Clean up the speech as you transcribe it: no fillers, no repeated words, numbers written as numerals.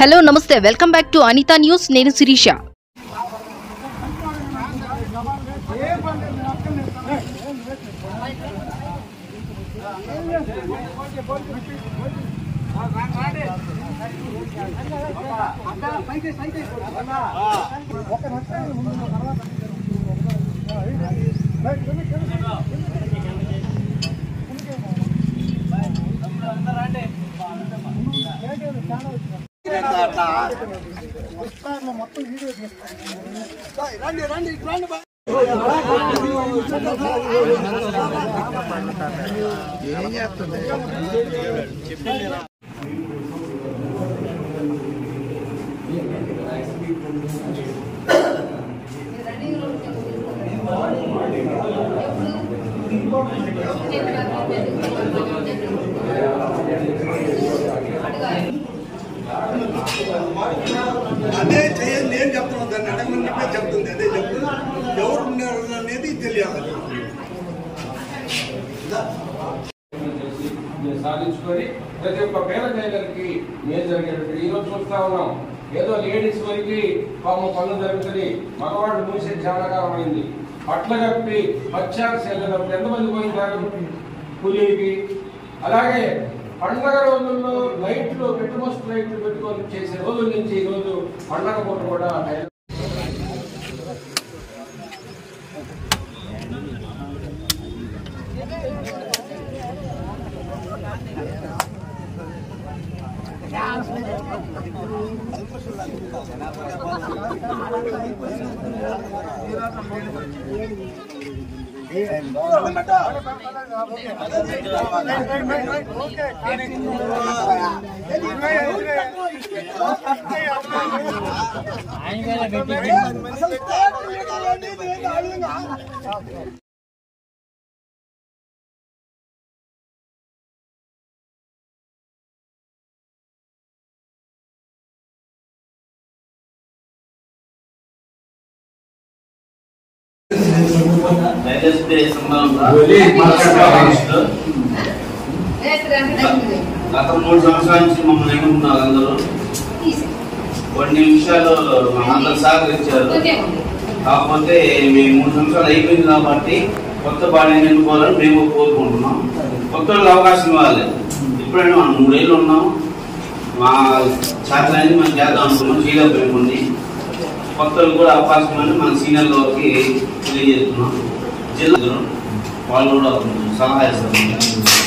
Hello నమస్తే, welcome back to Anitha news. నేను శిరీష. అదే చేయండి, నేను చెప్తున్నాను. దాన్ని అడగమని చెప్తుంది, అదే చెప్తుంది. ఎవరు ఉన్నారు అనేది తెలియాలి. సాధించుకొని ప్రతి ఒక్క పేద ప్రజలకి ఏం జరిగేటట్టు ఈరోజు చూస్తా ఉన్నాం. ఏదో లేడీస్ వరకు పాపం పనులు జరుగుతుంది, మగవాళ్ళు మూసే చాలా కాలం అయింది. పట్ల కప్పి పచ్చాలు చేసేటప్పుడు ఎంతమంది పోయింటారు కూలీకి. అలాగే పండగ రోజుల్లో లైట్లు పెట్టుమోస్ట్ లైట్లు పెట్టుకొని చేసే రోజుల నుంచి ఈ రోజు పండగ పూట కూడా గత 3 సంవత్సరాల నుంచి మమ్మల్ని ఎన్నుకున్నారు. అందరూ కొన్ని విషయాలు అందరూ సహకరించారు. కాకపోతే మేము 3 సంవత్సరాలు అయిపోయింది కాబట్టి కొత్త బాడీని ఎన్నుకోవాలని మేము కోరుకుంటున్నాం. కొత్త అవకాశం ఇవ్వాలి. ఇప్పుడైనా మనం 3 ఏళ్ళు ఉన్నాం. మా శాఖలన్నీ మనం చేద్దాం అనుకున్నాం. చేయలేకపోయింది. కొత్త కూడా అవకాశం అని మన సీనియర్లకి తెలియజేస్తున్నాం. జిల్లా వాళ్ళు కూడా సలహా ఇస్తారు.